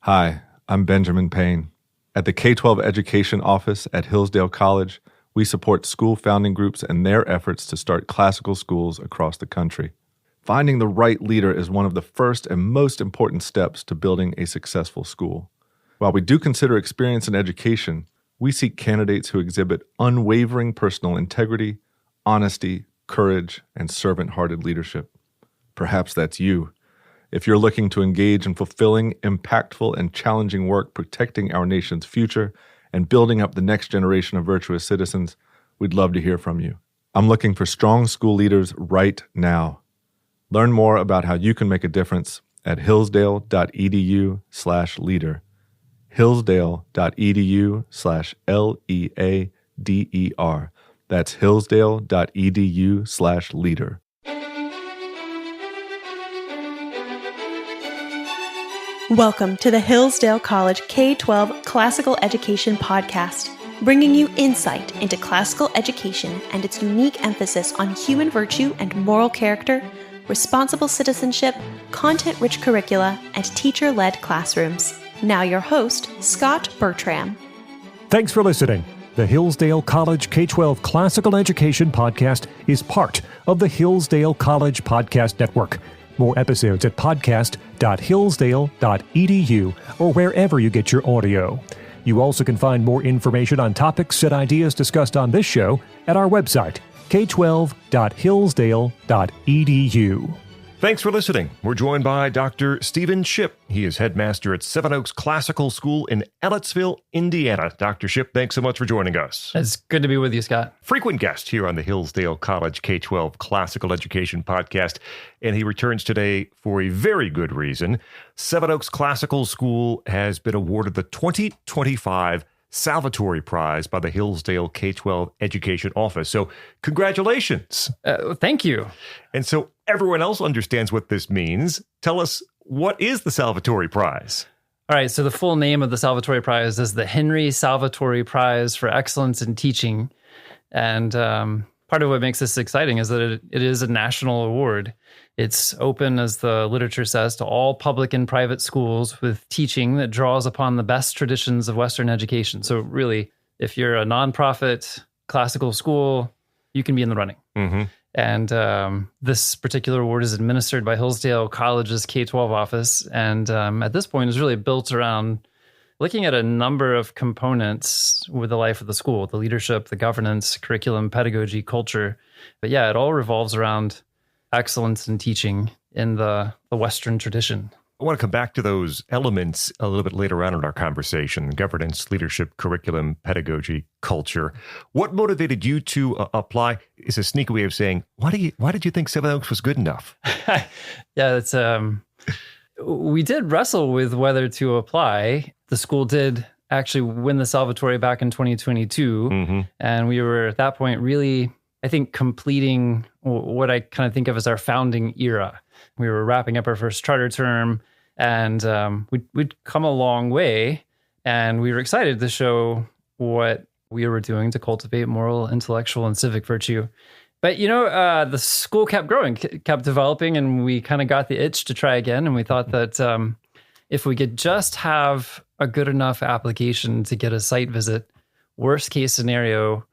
Hi, I'm Benjamin Payne. At the K-12 Education Office at Hillsdale College, we support school founding groups and their efforts to start classical schools across the country. Finding the right leader is one of the first and most important steps to building a successful school. While we do consider experience in education, we seek candidates who exhibit unwavering personal integrity, honesty, courage, and servant-hearted leadership. Perhaps that's you. If you're looking to engage in fulfilling, impactful, and challenging work protecting our nation's future and building up the next generation of virtuous citizens, we'd love to hear from you. I'm looking for strong school leaders right now. Learn more about how you can make a difference at hillsdale.edu/leader. hillsdale.edu/LEADER. That's hillsdale.edu/leader. Welcome to the Hillsdale College K-12 Classical Education Podcast, bringing you insight into classical education and its unique emphasis on human virtue and moral character, responsible citizenship, content-rich curricula, and teacher-led classrooms. Now your host, Scot Bertram. Thanks for listening. The Hillsdale College K-12 Classical Education Podcast is part of the Hillsdale College Podcast Network. More episodes at podcast.hillsdale.edu or wherever you get your audio. You also can find more information on topics and ideas discussed on this show at our website, k12.hillsdale.edu. Thanks for listening. We're joined by Dr. Stephen Shipp. He is headmaster at Seven Oaks Classical School in Ellettsville, Indiana. Dr. Shipp, thanks so much for joining us. It's good to be with you, Scott. Frequent guest here on the Hillsdale College K-12 Classical Education Podcast, and he returns today for a very good reason. Seven Oaks Classical School has been awarded the 2025 Salvatori Prize by the Hillsdale K-12 Education Office. So congratulations. Thank you. And so everyone else understands what this means. Tell us, what is the Salvatori Prize? All right, so the full name of the Salvatori Prize is the Henry Salvatori Prize for Excellence in Teaching. And part of what makes this exciting is that it is a national award. It's open, as the literature says, to all public and private schools with teaching that draws upon the best traditions of Western education. So really, if you're a nonprofit classical school, you can be in the running. Mm-hmm. And this particular award is administered by Hillsdale College's K-12 office. And at this point, is really built around looking at a number of components with the life of the school, the leadership, the governance, curriculum, pedagogy, culture. But yeah, it all revolves around excellence in teaching in the Western tradition. I want to come back to those elements a little bit later on in our conversation: governance, leadership, curriculum, pedagogy, culture. What motivated you to apply? Is a sneaky way of saying, why did you think Seven Oaks was good enough? Yeah, it's we did wrestle with whether to apply. The school did actually win the Salvatori back in 2022, mm-hmm. and we were at that point really, I think, completing what I kind of think of as our founding era. We were wrapping up our first charter term, and we'd come a long way, and we were excited to show what we were doing to cultivate moral, intellectual, and civic virtue. But, the school kept growing, kept developing, and we kind of got the itch to try again, and we thought that if we could just have a good enough application to get a site visit, worst case scenario,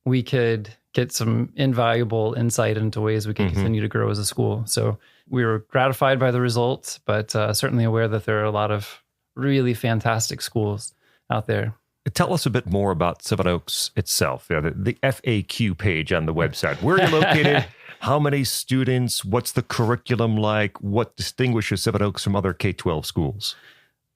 we could get some invaluable insight into ways we can mm-hmm. continue to grow as a school. So we were gratified by the results, but certainly aware that there are a lot of really fantastic schools out there. Tell us a bit more about Seven Oaks itself, the FAQ page on the website. Where are you located? How many students? What's the curriculum like? What distinguishes Seven Oaks from other K-12 schools?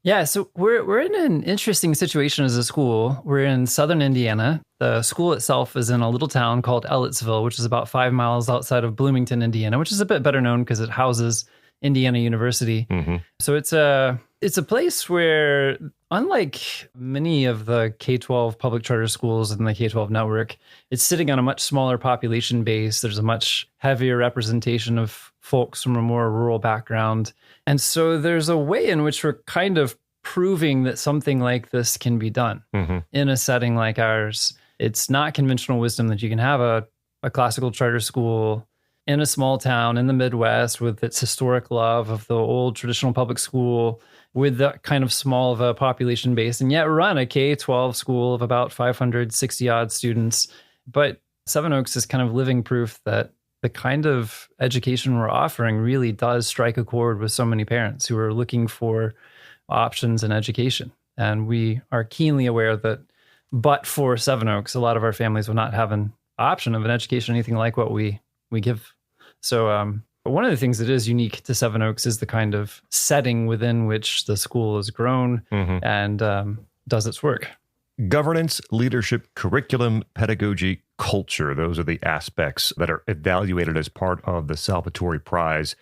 Yeah, so we're in an interesting situation as a school. We're in southern Indiana. The school itself is in a little town called Ellettsville, which is about 5 miles outside of Bloomington, Indiana, which is a bit better known because it houses Indiana University. Mm-hmm. So it's a place where, unlike many of the K-12 public charter schools in the K-12 network, it's sitting on a much smaller population base. There's a much heavier representation of folks from a more rural background. And so there's a way in which we're kind of proving that something like this can be done mm-hmm. in a setting like ours. It's not conventional wisdom that you can have a classical charter school in a small town in the Midwest with its historic love of the old traditional public school with that kind of small of a population base, and yet run a K-12 school of about 560 odd students. But Seven Oaks is kind of living proof that the kind of education we're offering really does strike a chord with so many parents who are looking for options in education. And we are keenly aware that but for Seven Oaks, a lot of our families would not have an option of an education, anything like what we give. So one of the things that is unique to Seven Oaks is the kind of setting within which the school has grown and does its work. Governance, leadership, curriculum, pedagogy, culture. Those are the aspects that are evaluated as part of the Salvatori Prize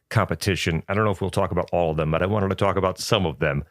competition. I don't know if we'll talk about all of them, but I wanted to talk about some of them.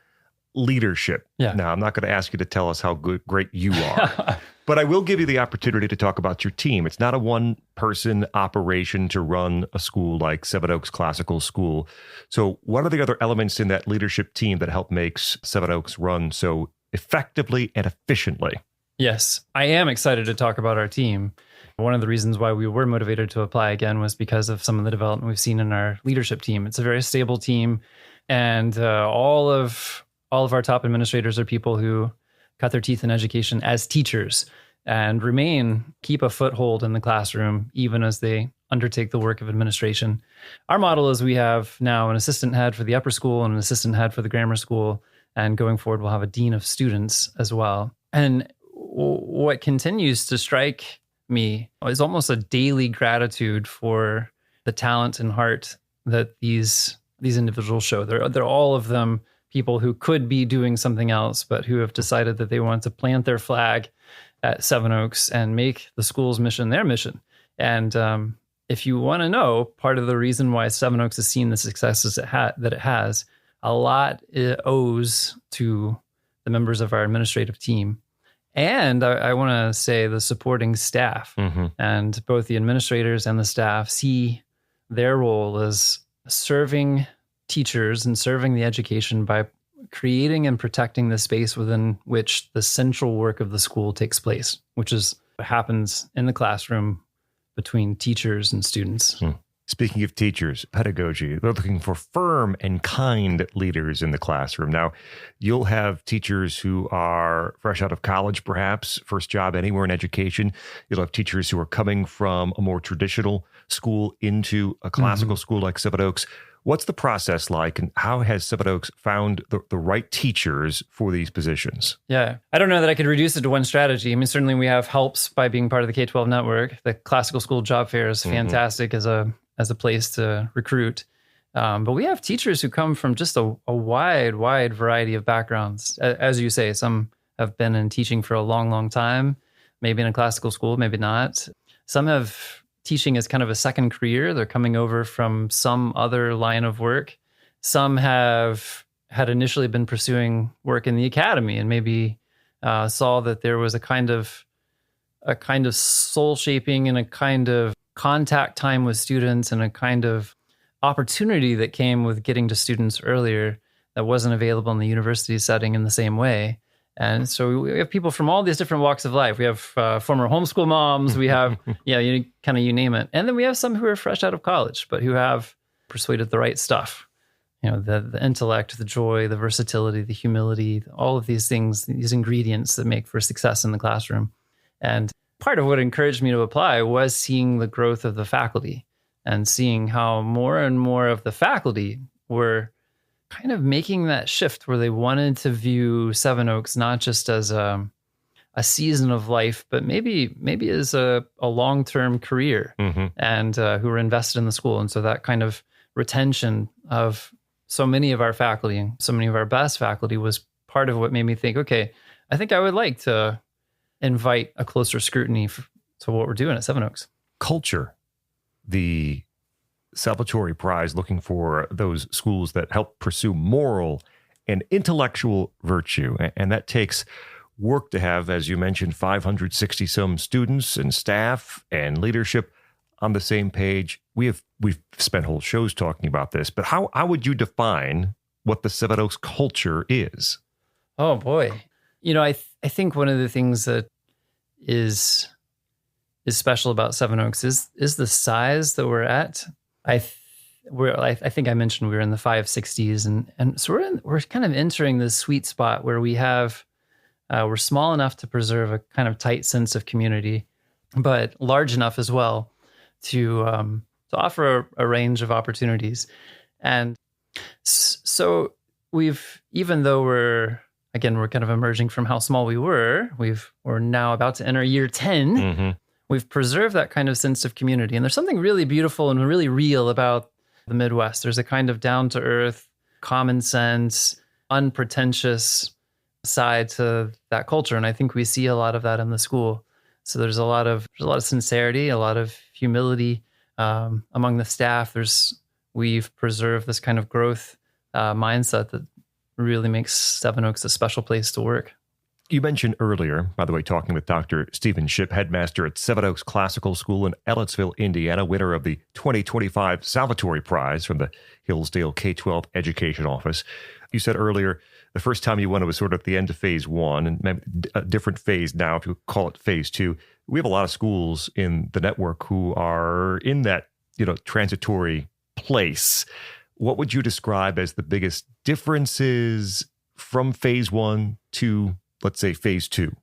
Leadership. Yeah. Now, I'm not going to ask you to tell us how great you are, but I will give you the opportunity to talk about your team. It's not a one-person operation to run a school like Seven Oaks Classical School. So what are the other elements in that leadership team that help makes Seven Oaks run so effectively and efficiently? Yes, I am excited to talk about our team. One of the reasons why we were motivated to apply again was because of some of the development we've seen in our leadership team. It's a very stable team, and all of our top administrators are people who cut their teeth in education as teachers and keep a foothold in the classroom, even as they undertake the work of administration. Our model is we have now an assistant head for the upper school and an assistant head for the grammar school. And going forward, we'll have a dean of students as well. And what continues to strike me is almost a daily gratitude for the talent and heart that these individuals show. They're all of them people who could be doing something else, but who have decided that they want to plant their flag at Seven Oaks and make the school's mission their mission. And if you want to know, part of the reason why Seven Oaks has seen the successes that it has, a lot it owes to the members of our administrative team. And I want to say the supporting staff. And both the administrators and the staff see their role as serving teachers and serving the education by creating and protecting the space within which the central work of the school takes place, which is what happens in the classroom between teachers and students. Speaking of teachers, pedagogy, they're looking for firm and kind leaders in the classroom. Now, you'll have teachers who are fresh out of college, perhaps, first job anywhere in education. You'll have teachers who are coming from a more traditional school into a classical school like Seven Oaks. What's the process like, and how has Seven Oaks found the right teachers for these positions? Yeah, I don't know that I could reduce it to one strategy. I mean, certainly we have helps by being part of the K-12 network. The classical school job fair is fantastic as a place to recruit. But we have teachers who come from just a wide variety of backgrounds. As you say, some have been in teaching for a long, long time, maybe in a classical school, maybe not. Some have teaching as kind of a second career. They're coming over from some other line of work. Some had initially been pursuing work in the academy and maybe saw that there was a kind of soul shaping and a kind of contact time with students and a kind of opportunity that came with getting to students earlier that wasn't available in the university setting in the same way. And so we have people from all these different walks of life. We have former homeschool moms. We have, you name it. And then we have some who are fresh out of college, but who have persuaded the right stuff. The intellect, the joy, the versatility, the humility, all of these things, these ingredients that make for success in the classroom. And part of what encouraged me to apply was seeing the growth of the faculty and seeing how more and more of the faculty were kind of making that shift where they wanted to view Seven Oaks not just as a season of life, but maybe as a long-term career, and who were invested in the school. And so that kind of retention of so many of our faculty and so many of our best faculty was part of what made me think, okay, I think I would like to invite a closer scrutiny to what we're doing at Seven Oaks. Culture, the Salvatori Prize, looking for those schools that help pursue moral and intellectual virtue. And that takes work to have, as you mentioned, 560 some students and staff and leadership on the same page. We've spent whole shows talking about this, but how would you define what the Seven Oaks culture is? Oh boy. I think one of the things that is special about Seven Oaks is the size that we're at. I I think I mentioned we were in the 560s, and so we're kind of entering this sweet spot where we're small enough to preserve a kind of tight sense of community, but large enough as well to offer a range of opportunities. And so even though we're kind of emerging from how small we were, we're now about to enter year 10. Mm-hmm. We've preserved that kind of sense of community. And there's something really beautiful and really real about the Midwest. There's a kind of down-to-earth, common sense, unpretentious side to that culture. And I think we see a lot of that in the school. So there's a lot of sincerity, a lot of humility among the staff. We've preserved this kind of growth mindset that really makes Seven Oaks a special place to work. You mentioned earlier, by the way, talking with Dr. Stephen Shipp, headmaster at Seven Oaks Classical School in Ellettsville, Indiana, winner of the 2025 Salvatori Prize from the Hillsdale K-12 Education Office. You said earlier the first time you went, it was sort of at the end of phase 1, and maybe a different phase now, if you call it phase 2. We have a lot of schools in the network who are in that, transitory place. What would you describe as the biggest differences from phase 1 to, let's say, phase 2?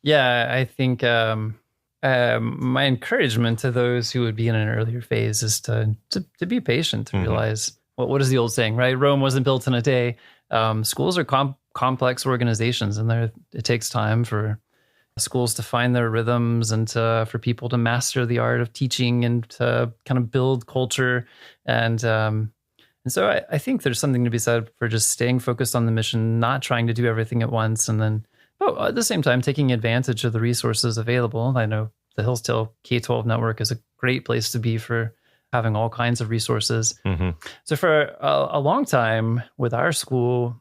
Yeah, I think my encouragement to those who would be in an earlier phase is to be patient, to realize, what is the old saying, right? Rome wasn't built in a day. Schools are complex organizations, and it takes time for schools to find their rhythms and for people to master the art of teaching and to kind of build culture. And so I think there's something to be said for just staying focused on the mission, not trying to do everything at once, and then at the same time taking advantage of the resources available. I know the Hillsdale K-12 network is a great place to be for having all kinds of resources. Mm-hmm. So for a long time with our school,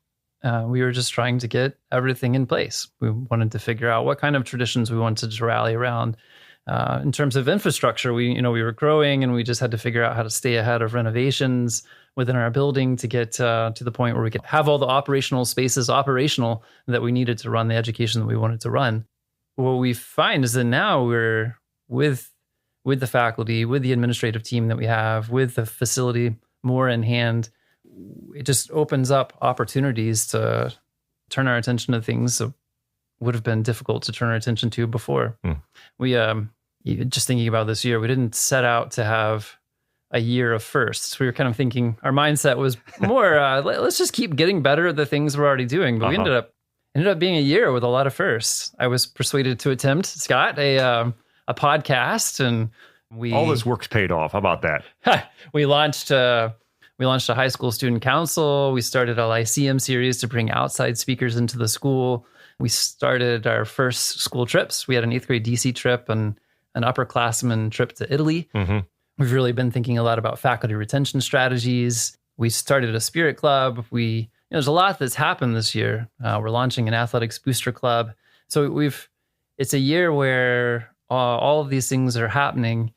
we were just trying to get everything in place. We wanted to figure out what kind of traditions we wanted to rally around. In terms of infrastructure, we were growing, and we just had to figure out how to stay ahead of renovations within our building to get to the point where we could have all the operational spaces operational that we needed to run the education that we wanted to run. What we find is that now we're with the faculty, with the administrative team that we have, with the facility more in hand, it just opens up opportunities to turn our attention to things that would have been difficult to turn our attention to before. We, just thinking about this year, we didn't set out to have a year of firsts. We were kind of thinking, our mindset was more, let's just keep getting better at the things we're already doing. But we ended up being a year with a lot of firsts. I was persuaded to attempt, Scott, a podcast, and all this work's paid off. How about that? We launched a high school student council. We started a Lyceum series to bring outside speakers into the school. We started our first school trips. We had an 8th grade DC trip and an upperclassman trip to Italy. Mm-hmm. We've really been thinking a lot about faculty retention strategies. We started a spirit club. There's a lot that's happened this year. We're launching an athletics booster club. So it's a year where all of these things are happening.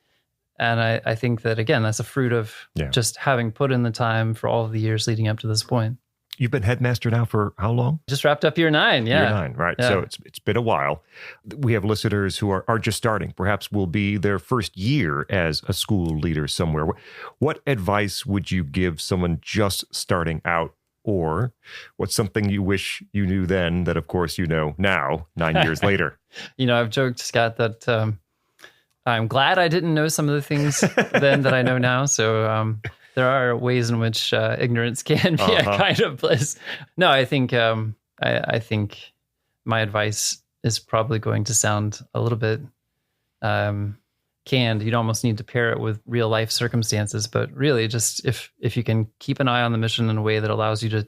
And I think that, again, that's a fruit of just having put in the time for all of the years leading up to this point. You've been headmaster now for how long? Just wrapped up year 9, yeah. Year 9, right. Yeah. So it's been a while. We have listeners who are just starting, perhaps will be their first year as a school leader somewhere. What advice would you give someone just starting out? Or what's something you wish you knew then that, of course, you know now, 9 years later? I've joked, Scott, that I'm glad I didn't know some of the things then that I know now. So there are ways in which ignorance can be a kind of bliss. No, I think I think my advice is probably going to sound a little bit canned. You'd almost need to pair it with real life circumstances, but really just if you can keep an eye on the mission in a way that allows you to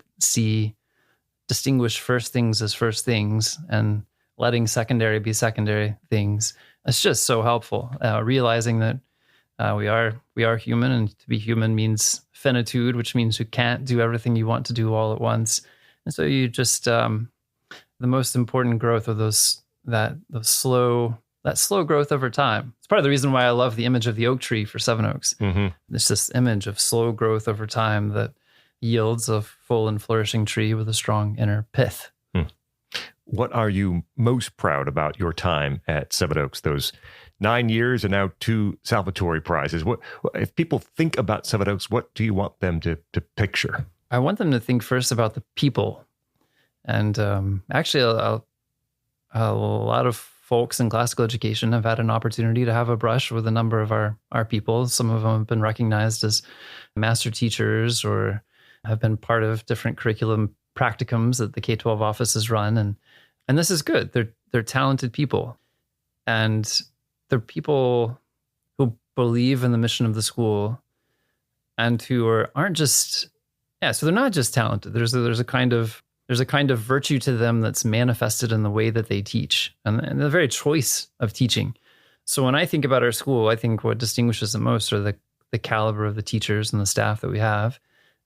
distinguish first things as first things and letting secondary be secondary things, it's just so helpful. Realizing that we are human, and to be human means finitude, which means you can't do everything you want to do all at once. And so you just the most important growth of that slow growth over time. It's part of the reason why I love the image of the oak tree for Seven Oaks. Mm-hmm. It's this image of slow growth over time that yields a full and flourishing tree with a strong inner pith. What are you most proud about your time at Seven Oaks, those 9 years and now 2 Salvatori Prizes. What if people think about Seven Oaks, what do you want them to picture? I want them to think first about the people. And actually, a lot of folks in classical education have had an opportunity to have a brush with a number of our people. Some of them have been recognized as master teachers or have been part of different curriculum practicums that the K-12 office has run. And this is good. They're talented people. And they're people who believe in the mission of the school and who aren't just, so they're not just talented. There's a kind of virtue to them that's manifested in the way that they teach and the very choice of teaching. So when I think about our school, I think what distinguishes it most are the caliber of the teachers and the staff that we have.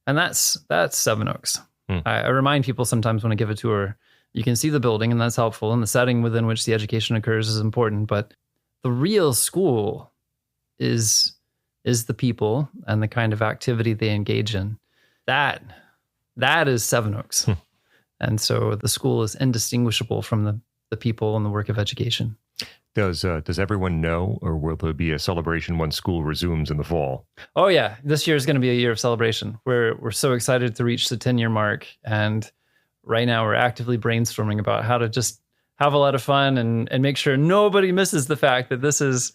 And that's Seven Oaks. I remind people sometimes when I give a tour, you can see the building and that's helpful, and the setting within which the education occurs is important. But the real school is the people and the kind of activity they engage in. That is Seven Oaks. And so the school is indistinguishable from the people and the work of education. Does everyone know, or will there be a celebration when school resumes in the fall? Oh yeah, this year is going to be a year of celebration. We're so excited to reach the 10-year mark, and right now we're actively brainstorming about how to just have a lot of fun and make sure nobody misses the fact that this is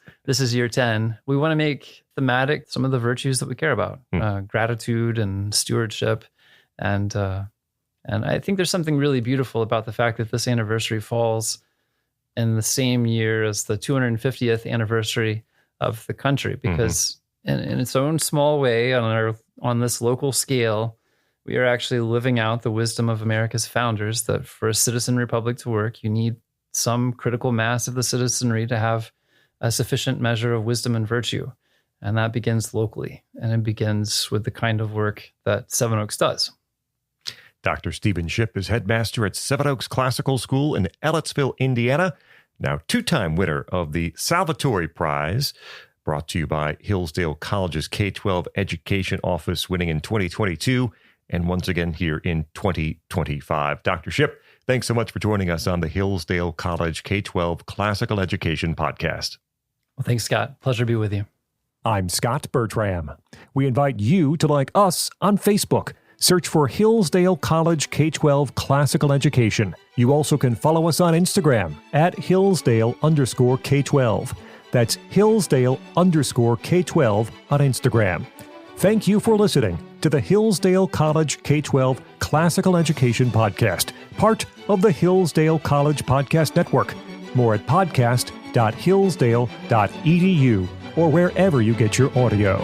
year 10. We want to make thematic some of the virtues that we care about, gratitude and stewardship, and I think there's something really beautiful about the fact that this anniversary falls in the same year as the 250th anniversary of the country, because in its own small way, on this local scale, we are actually living out the wisdom of America's founders that for a citizen republic to work, you need some critical mass of the citizenry to have a sufficient measure of wisdom and virtue. And that begins locally, and it begins with the kind of work that Seven Oaks does. Dr. Stephen Shipp is headmaster at Seven Oaks Classical School in Ellettsville, Indiana. Now 2-time winner of the Salvatori Prize, brought to you by Hillsdale College's K-12 Education Office, winning in 2022 and once again here in 2025. Dr. Shipp, thanks so much for joining us on the Hillsdale College K-12 Classical Education Podcast. Well, thanks, Scott. Pleasure to be with you. I'm Scot Bertram. We invite you to like us on Facebook. Search for Hillsdale College K-12 Classical Education. You also can follow us on Instagram at Hillsdale_K12. That's Hillsdale_K12 on Instagram. Thank you for listening to the Hillsdale College K-12 Classical Education Podcast, part of the Hillsdale College Podcast Network. More at podcast.hillsdale.edu or wherever you get your audio.